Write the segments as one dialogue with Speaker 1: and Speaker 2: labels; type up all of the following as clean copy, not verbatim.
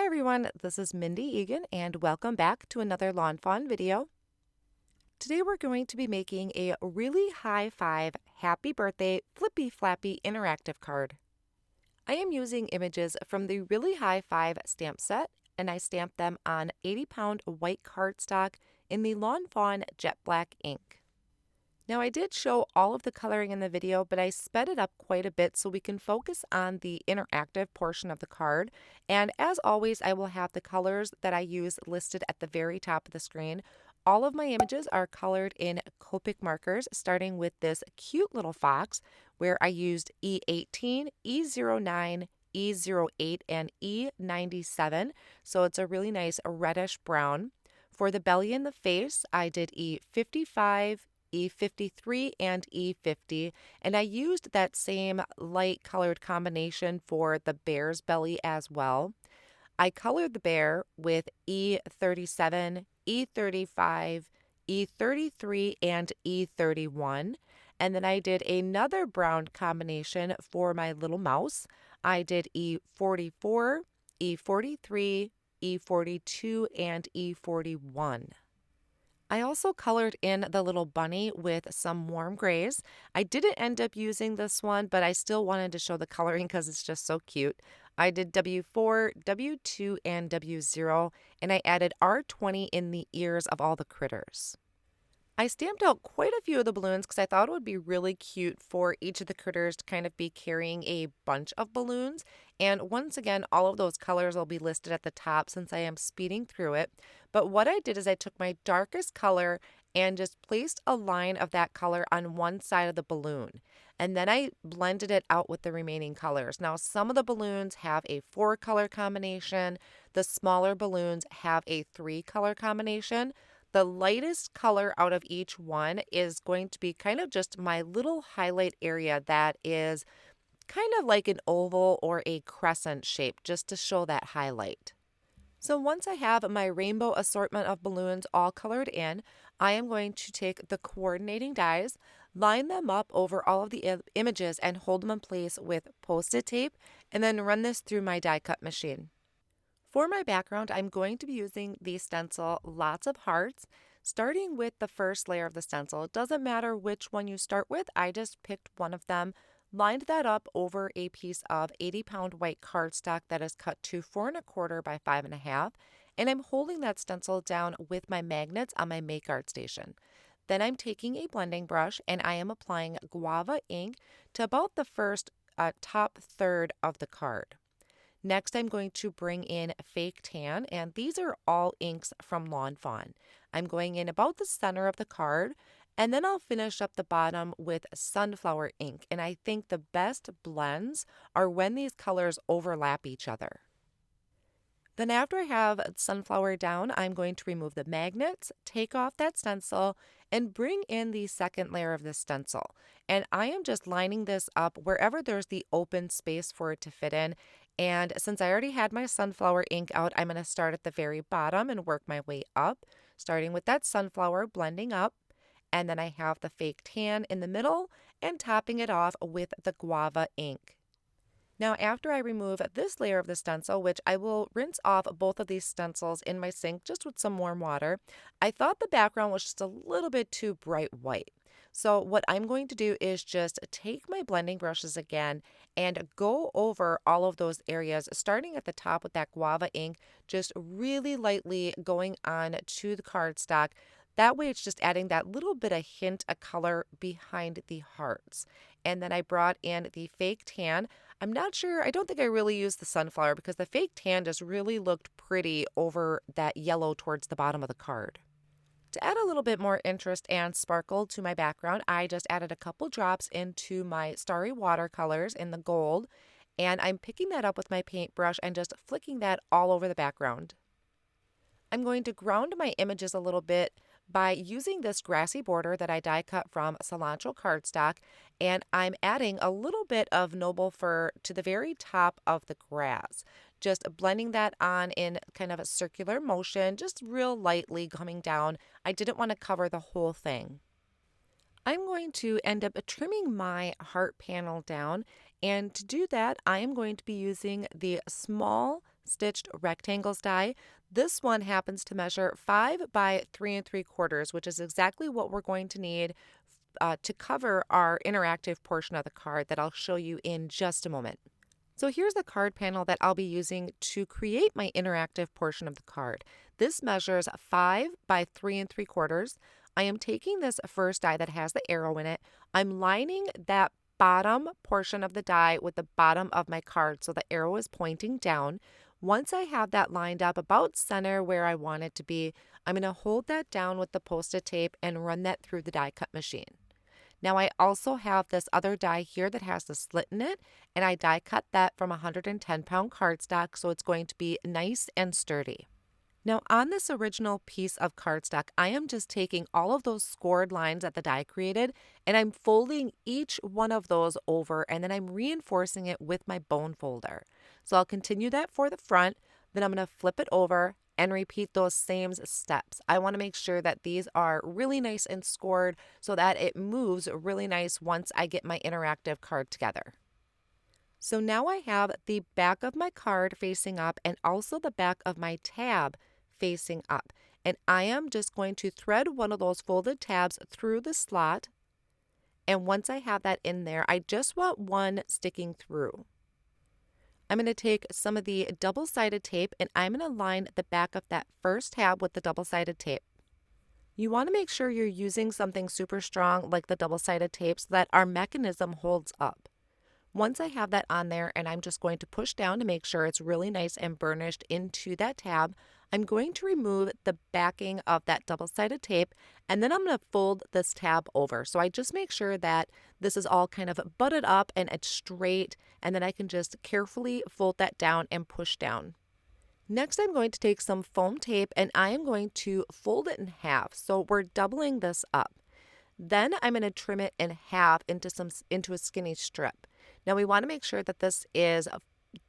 Speaker 1: everyone, this is Mindy Eggen and welcome back to another Lawn Fawn video. Today we're going to be making a really high five happy birthday Flippy Flappy interactive card. I am using images from the Really High Five stamp set and I stamped them on 80-pound white cardstock in the Lawn Fawn jet black ink. Now I did show all of the coloring in the video, but I sped it up quite a bit so we can focus on the interactive portion of the card. And as always, I will have the colors that I use listed at the very top of the screen. All of my images are colored in Copic markers, starting with this cute little fox where I used E18, E09, E08, and E97. So it's a really nice reddish brown. For the belly and the face, I did E55, E53 and E50, and I used that same light colored combination for the bear's belly as well. I colored the bear with E37, E35, E33, and E31, and then I did another brown combination for my little mouse. I did E44, E43, E42, and E41. I also colored in the little bunny with some warm grays. I didn't end up using this one, but I still wanted to show the coloring because it's just so cute. I did W4, W2, and W0, and I added R20 in the ears of all the critters. I stamped out quite a few of the balloons because I thought it would be really cute for each of the critters to kind of be carrying a bunch of balloons. And once again, all of those colors will be listed at the top since I am speeding through it. But what I did is I took my darkest color and just placed a line of that color on one side of the balloon. And then I blended it out with the remaining colors. Now, some of the balloons have a 4-color combination. The smaller balloons have a 3-color combination. The lightest color out of each one is going to be kind of just my little highlight area that is kind of like an oval or a crescent shape, just to show that highlight. So once I have my rainbow assortment of balloons all colored in, I am going to take the coordinating dies, line them up over all of the images and hold them in place with Post-it tape, and then run this through my die cut machine. For my background, I'm going to be using the stencil Lots of Hearts, starting with the first layer of the stencil. It doesn't matter which one you start with, I just picked one of them, lined that up over a piece of 80-pound white cardstock that is cut to 4 1/4 by 5 1/2, and I'm holding that stencil down with my magnets on my Make Art station. Then I'm taking a blending brush and I am applying guava ink to about the first top third of the card. Next, I'm going to bring in fake tan, and these are all inks from Lawn Fawn. I'm going in about the center of the card, and then I'll finish up the bottom with sunflower ink. And I think the best blends are when these colors overlap each other. Then after I have sunflower down, I'm going to remove the magnets, take off that stencil, and bring in the second layer of the stencil. And I am just lining this up wherever there's the open space for it to fit in. And since I already had my sunflower ink out, I'm going to start at the very bottom and work my way up, starting with that sunflower, blending up. And then I have the fake tan in the middle and topping it off with the guava ink. Now, after I remove this layer of the stencil, which I will rinse off both of these stencils in my sink just with some warm water, I thought the background was just a little bit too bright white. So what I'm going to do is just take my blending brushes again and go over all of those areas, starting at the top with that guava ink, just really lightly going on to the cardstock. That way it's just adding that little bit of hint of color behind the hearts. And then I brought in the fake tan. I'm not sure, I don't think I really used the sunflower because the fake tan just really looked pretty over that yellow towards the bottom of the card. To add a little bit more interest and sparkle to my background, I just added a couple drops into my starry watercolors in the gold, and I'm picking that up with my paintbrush and just flicking that all over the background. I'm going to ground my images a little bit by using this grassy border that I die cut from cilantro cardstock, and I'm adding a little bit of noble fir to the very top of the grass. Just blending that on in kind of a circular motion, just real lightly coming down. I didn't want to cover the whole thing. I'm going to end up trimming my heart panel down, and to do that I am going to be using the small stitched rectangles die. This one happens to measure 5 by 3 3/4, which is exactly what we're going to need to cover our interactive portion of the card that I'll show you in just a moment. So here's the card panel that I'll be using to create my interactive portion of the card. This measures 5 by 3 3/4. I am taking this first die that has the arrow in it. I'm lining that bottom portion of the die with the bottom of my card so the arrow is pointing down. Once I have that lined up about center where I want it to be, I'm going to hold that down with the Post-it tape and run that through the die cut machine. Now I also have this other die here that has the slit in it, and I die cut that from 110-pound cardstock, so it's going to be nice and sturdy. Now on this original piece of cardstock, I am just taking all of those scored lines that the die created, and I'm folding each one of those over, and then I'm reinforcing it with my bone folder. So I'll continue that for the front, then I'm going to flip it over and repeat those same steps. I want to make sure that these are really nice and scored so that it moves really nice once I get my interactive card together. So now I have the back of my card facing up and also the back of my tab facing up. And I am just going to thread one of those folded tabs through the slot. And once I have that in there, I just want one sticking through. I'm going to take some of the double-sided tape and I'm going to line the back of that first tab with the double-sided tape. You want to make sure you're using something super strong like the double-sided tape so that our mechanism holds up. Once I have that on there and I'm just going to push down to make sure it's really nice and burnished into that tab, I'm going to remove the backing of that double-sided tape and then I'm going to fold this tab over. So I just make sure that this is all kind of butted up and it's straight, and then I can just carefully fold that down and push down. Next, I'm going to take some foam tape and I am going to fold it in half. So we're doubling this up. Then I'm going to trim it in half into a skinny strip. Now we want to make sure that this is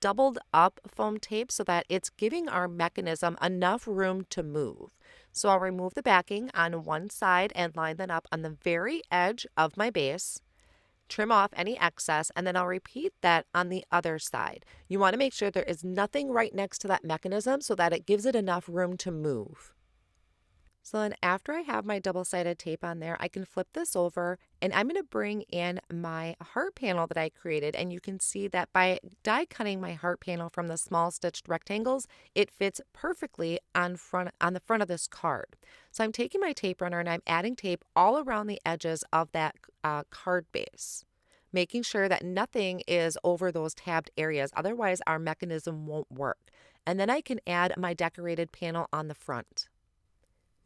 Speaker 1: doubled up foam tape so that it's giving our mechanism enough room to move. So I'll remove the backing on one side and line that up on the very edge of my base, trim off any excess, and then I'll repeat that on the other side. You want to make sure there is nothing right next to that mechanism so that it gives it enough room to move. So then after I have my double-sided tape on there, I can flip this over and I'm going to bring in my heart panel that I created, and you can see that by die cutting my heart panel from the small stitched rectangles, it fits perfectly on the front of this card. So I'm taking my tape runner and I'm adding tape all around the edges of that card base, making sure that nothing is over those tabbed areas, otherwise our mechanism won't work. And then I can add my decorated panel on the front.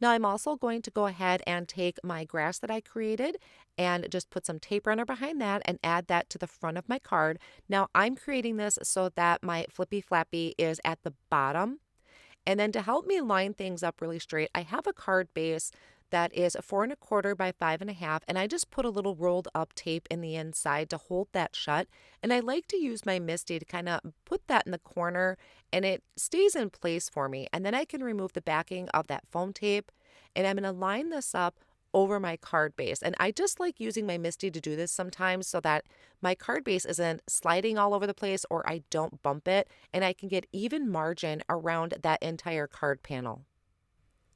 Speaker 1: Now I'm also going to go ahead and take my grass that I created and just put some tape runner behind that and add that to the front of my card. Now I'm creating this so that my Flippy Flappy is at the bottom. And then to help me line things up really straight, I have a card base that is 4 1/4 by 5 1/2, and I just put a little rolled up tape in the inside to hold that shut. And I like to use my Misty to kind of put that in the corner and it stays in place for me. And then I can remove the backing of that foam tape and I'm going to line this up over my card base. And I just like using my Misty to do this sometimes so that my card base isn't sliding all over the place or I don't bump it, and I can get even margin around that entire card panel.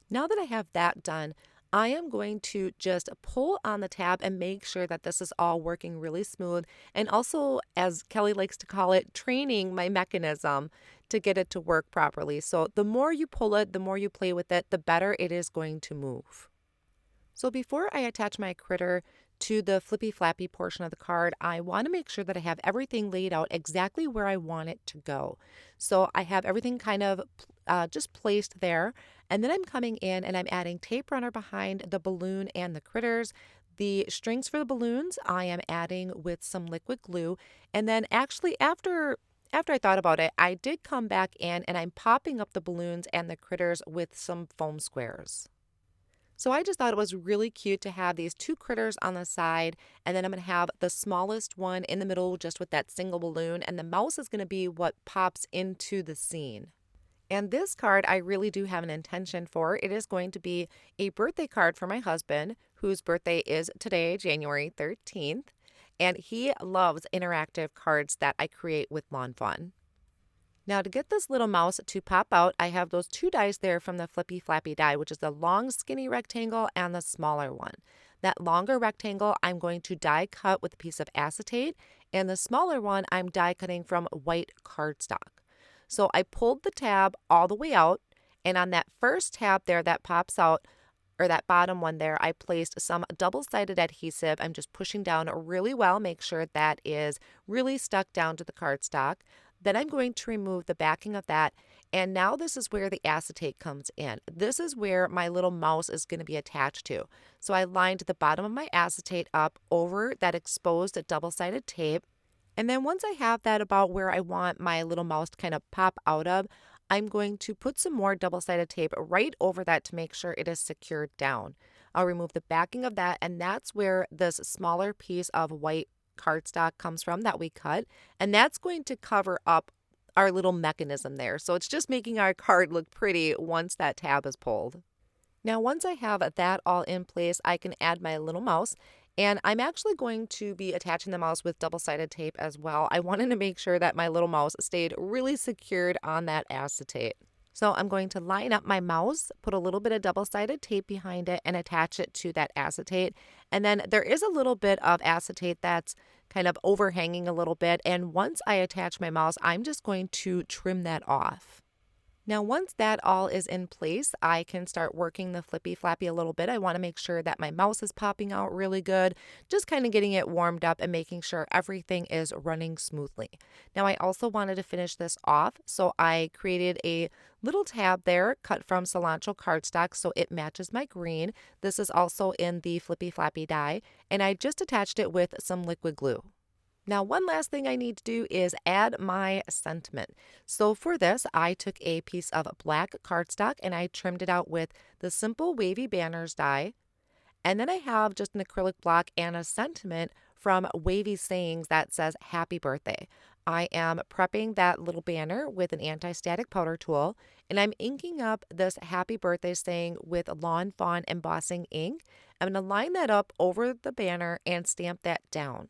Speaker 1: Now that I have that done, I am going to just pull on the tab and make sure that this is all working really smooth, and also, as Kelly likes to call it, training my mechanism to get it to work properly. So the more you pull it, the more you play with it, the better it is going to move. So before I attach my critter to the Flippy Flappy portion of the card, I want to make sure that I have everything laid out exactly where I want it to go. So I have everything kind of just placed there. And then I'm coming in and I'm adding tape runner behind the balloon and the critters. The strings for the balloons I am adding with some liquid glue. And then actually after I thought about it, I did come back in and I'm popping up the balloons and the critters with some foam squares. So I just thought it was really cute to have these two critters on the side, and then I'm going to have the smallest one in the middle just with that single balloon, and the mouse is going to be what pops into the scene. And this card I really do have an intention for. It is going to be a birthday card for my husband, whose birthday is today, January 13th, and he loves interactive cards that I create with Lawn Fawn. Now to get this little mouse to pop out, I have those two dies there from the Flippy Flappy die, which is the long skinny rectangle and the smaller one. That longer rectangle I'm going to die cut with a piece of acetate, and the smaller one I'm die cutting from white cardstock. So I pulled the tab all the way out, and on that first tab there that pops out, or that bottom one there, I placed some double-sided adhesive. I'm just pushing down really well, make sure that is really stuck down to the cardstock. Then I'm going to remove the backing of that, and now this is where the acetate comes in. This is where my little mouse is going to be attached to. So I lined the bottom of my acetate up over that exposed double-sided tape, and then once I have that about where I want my little mouse to kind of pop out of, I'm going to put some more double-sided tape right over that to make sure it is secured down. I'll remove the backing of that, and that's where this smaller piece of white cardstock comes from that we cut, and that's going to cover up our little mechanism there. So it's just making our card look pretty once that tab is pulled. Now once I have that all in place, I can add my little mouse, and I'm actually going to be attaching the mouse with double-sided tape as well. I wanted to make sure that my little mouse stayed really secured on that acetate. So I'm going to line up my mouse, put a little bit of double-sided tape behind it, and attach it to that acetate. And then there is a little bit of acetate that's kind of overhanging a little bit. And once I attach my mouse, I'm just going to trim that off. Now, once that all is in place, I can start working the Flippy Flappy a little bit. I want to make sure that my mouse is popping out really good, just kind of getting it warmed up and making sure everything is running smoothly. Now, I also wanted to finish this off, so I created a little tab there cut from cilantro cardstock so it matches my green. This is also in the Flippy Flappy die, and I just attached it with some liquid glue. Now, one last thing I need to do is add my sentiment. So for this, I took a piece of black cardstock and I trimmed it out with the simple wavy banners die. And then I have just an acrylic block and a sentiment from Wavy Sayings that says happy birthday. I am prepping that little banner with an anti-static powder tool, and I'm inking up this happy birthday saying with Lawn Fawn embossing ink. I'm going to line that up over the banner and stamp that down.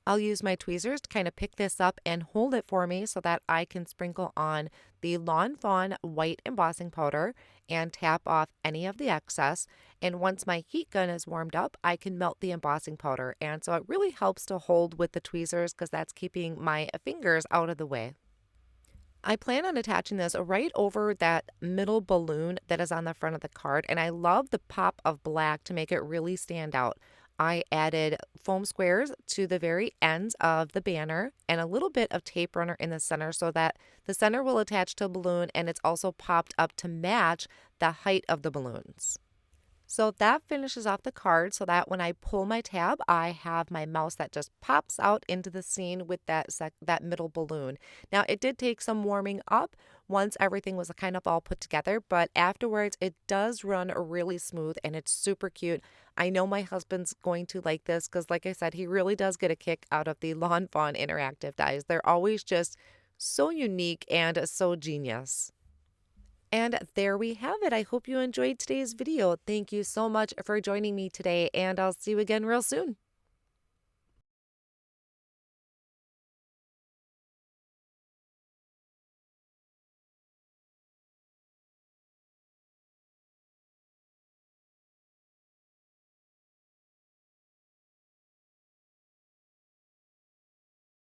Speaker 1: I'll use my tweezers to kind of pick this up and hold it for me so that I can sprinkle on the Lawn Fawn white embossing powder and tap off any of the excess. And once my heat gun is warmed up, I can melt the embossing powder. And so it really helps to hold with the tweezers because that's keeping my fingers out of the way. I plan on attaching this right over that middle balloon that is on the front of the card, and I love the pop of black to make it really stand out. I added foam squares to the very ends of the banner and a little bit of tape runner in the center so that the center will attach to a balloon and it's also popped up to match the height of the balloons. So that finishes off the card so that when I pull my tab, I have my mouse that just pops out into the scene with that middle balloon. Now, it did take some warming up once everything was kind of all put together, but afterwards it does run really smooth and it's super cute. I know my husband's going to like this because, like I said, he really does get a kick out of the Lawn Fawn interactive dies. They're always just so unique and so genius. And there we have it. I hope you enjoyed today's video. Thank you so much for joining me today, and I'll see you again real soon.